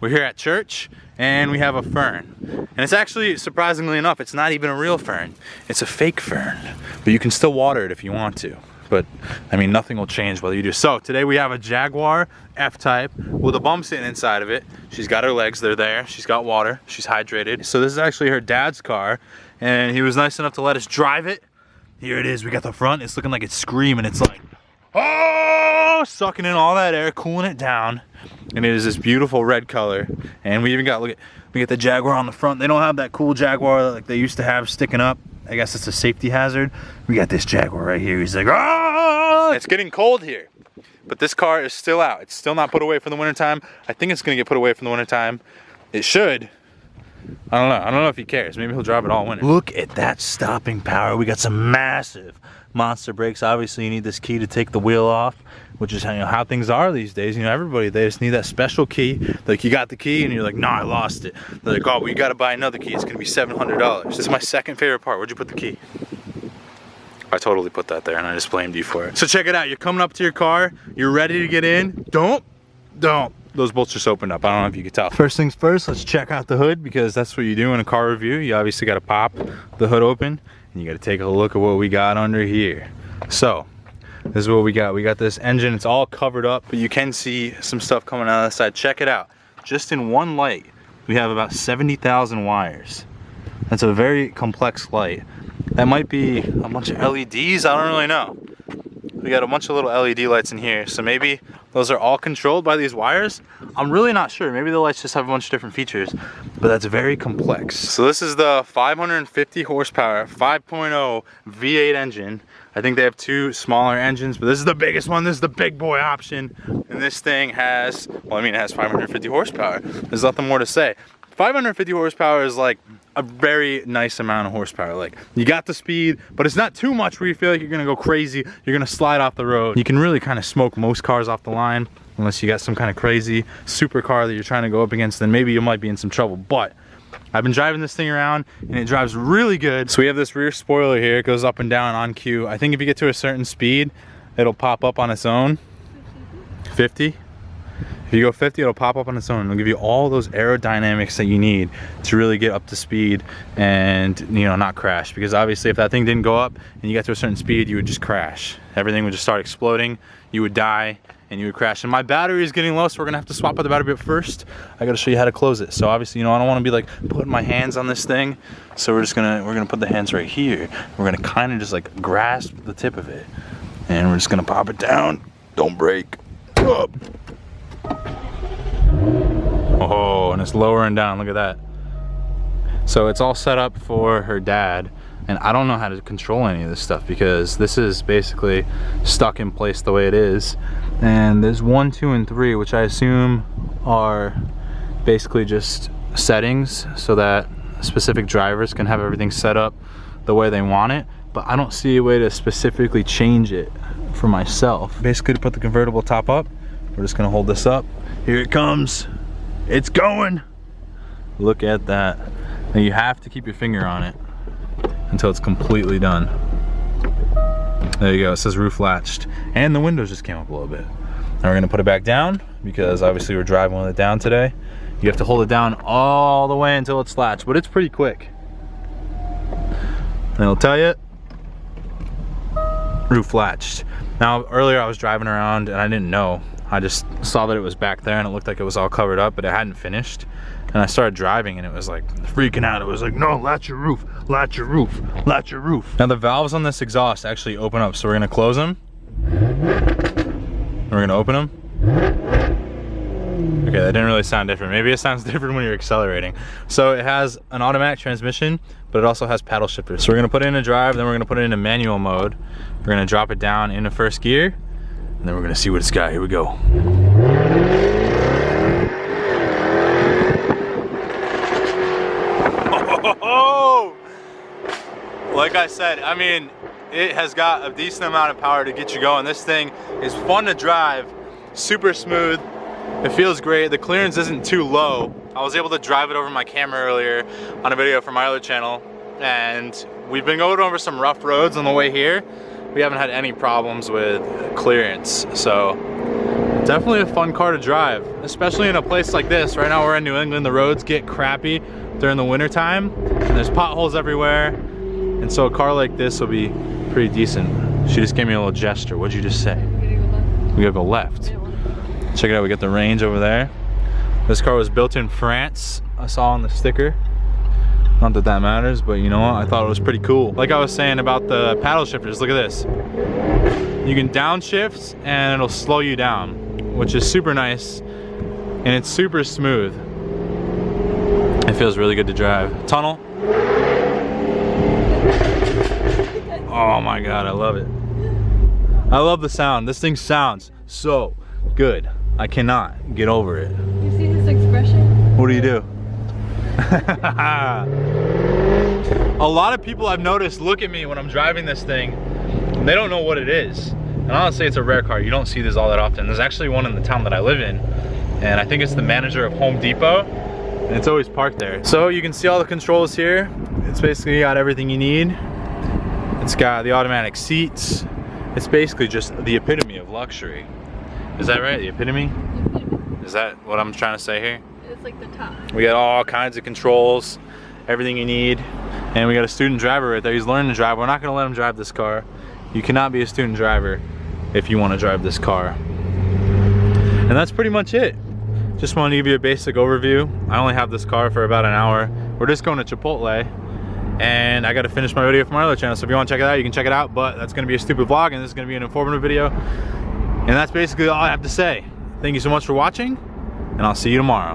We're here at church and we have a fern. And it's actually, surprisingly enough, it's not even a real fern. It's a fake fern, but you can still water it if you want to. But I mean, nothing will change whether you do. So today we have a Jaguar F-Type with a bump sitting inside of it. She's got her legs, they're there. She's got water, she's hydrated. So this is actually her dad's car and he was nice enough to let us drive it. Here it is, we got the front. It's looking like it's screaming. It's like, oh, sucking in all that air, cooling it down. And it is this beautiful red color. And we even got, look at, we got the Jaguar on the front. They don't have that cool Jaguar like they used to have sticking up. I guess it's a safety hazard. We got this Jaguar right here. He's like, ah! It's getting cold here, but this car is still out. It's still not put away for the winter time. I think it's gonna get put away for the winter time. It should. I don't know. I don't know if he cares. Maybe he'll drive it all winter. Look at that stopping power. We got some massive monster brakes. Obviously, you need this key to take the wheel off, which is how things are these days. You know, everybody, they just need that special key. Like, you got the key and you're like, no, I lost it. They're like, oh, well, you got to buy another key. It's going to be $700. This is my second favorite part. Where'd you put the key? I totally put that there and I just blamed you for it. So check it out. You're coming up to your car. You're ready to get in. Don't. Those bolts just opened up. I don't know if you can tell. First things first, let's check out the hood, because that's what you do in a car review. You obviously got to pop the hood open and you got to take a look at what we got under here. So this is what we got. We got this engine. It's all covered up, but you can see some stuff coming out of the side. Check it out. Just in one light, we have about 70,000 wires. That's a very complex light. That might be a bunch of LEDs. I don't really know. We got a bunch of little LED lights in here, so maybe those are all controlled by these wires. I'm really not sure. Maybe the lights just have a bunch of different features, but that's very complex. So this is the 550 horsepower 5.0 V8 engine. I think they have two smaller engines, but this is the biggest one. This is the big boy option. And this thing has, well, I mean, it has 550 horsepower. There's nothing more to say. 550 horsepower is like a very nice amount of horsepower. Like, you got the speed, but it's not too much where you feel like you're gonna go crazy. You're gonna slide off the road. You can really kind of smoke most cars off the line, unless you got some kind of crazy super car that you're trying to go up against, then maybe you might be in some trouble. But I've been driving this thing around and it drives really good. So we have this rear spoiler here. It goes up and down on cue. I think if you get to a certain speed, it'll pop up on its own. 50. If you go 50, it'll pop up on its own. It'll give you all those aerodynamics that you need to really get up to speed and, you know, not crash. Because obviously if that thing didn't go up and you got to a certain speed, you would just crash. Everything would just start exploding. You would die and you would crash. And my battery is getting low, so we're gonna have to swap out the battery, but first I gotta show you how to close it. So obviously, you know, I don't wanna be like putting my hands on this thing. So we're gonna put the hands right here. We're gonna kind of just like grasp the tip of it. And we're just gonna pop it down. Don't break. Up. Oh, and it's lowering down, look at that. So it's all set up for her dad. And I don't know how to control any of this stuff because this is basically stuck in place the way it is. And there's 1, 2, and 3, which I assume are basically just settings so that specific drivers can have everything set up the way they want it. But I don't see a way to specifically change it for myself. Basically, to put the convertible top up, we're just gonna hold this up. Here it comes. It's going. Look at that. Now you have to keep your finger on it until it's completely done. There you go, it says roof latched. And the windows just came up a little bit. Now we're gonna put it back down because obviously we're driving with it down today. You have to hold it down all the way until it's latched, but it's pretty quick. And it'll tell you, roof latched. Now earlier I was driving around and I didn't know. I just saw that it was back there and it looked like it was all covered up, but it hadn't finished. And I started driving and it was like freaking out. It was like, no, latch your roof, latch your roof, latch your roof. Now the valves on this exhaust actually open up. So we're gonna close them. And we're gonna open them. Okay, that didn't really sound different. Maybe it sounds different when you're accelerating. So it has an automatic transmission, but it also has paddle shifters. So we're gonna put it into drive, then we're gonna put it into manual mode. We're gonna drop it down into first gear, and then we're gonna see what it's got. Here we go. Oh! Like I said, I mean, it has got a decent amount of power to get you going. This thing is fun to drive, super smooth. It feels great. The clearance isn't too low. I was able to drive it over my camera earlier on a video from my other channel, and we've been going over some rough roads on the way here. We haven't had any problems with clearance, so Definitely a fun car to drive, especially in a place like this. Right now we're in New England, the roads get crappy during the winter time, and there's potholes everywhere. And so a car like this will be pretty decent. She just gave me a little gesture. What'd you just say? We gotta go left. Check it out, we got the range over there. This car was built in France. I saw on the sticker. Not that that matters, but you know what? I thought it was pretty cool. Like I was saying about the paddle shifters, look at this. You can downshift and it'll slow you down, which is super nice. And it's super smooth. It feels really good to drive. Tunnel. Oh my God, I love it. I love the sound. This thing sounds so good. I cannot get over it. You see this expression? What do you do? A lot of people I've noticed look at me when I'm driving this thing. They don't know what it is. And honestly, it's a rare car. You don't see this all that often. There's actually one in the town that I live in. And I think it's the manager of Home Depot. And it's always parked there. So you can see all the controls here. It's basically got everything you need. It's got the automatic seats. It's basically just the epitome of luxury. Is that right? The epitome? Is that what I'm trying to say here? It's like the top. We got all kinds of controls, everything you need. And we got a student driver right there. He's learning to drive. We're not gonna let him drive this car. You cannot be a student driver if you wanna drive this car. And that's pretty much it. Just wanted to give you a basic overview. I only have this car for about an hour. We're just going to Chipotle. And I gotta finish my video for my other channel. So if you wanna check it out, you can check it out. But that's gonna be a stupid vlog and this is gonna be an informative video. And that's basically all I have to say. Thank you so much for watching, and I'll see you tomorrow.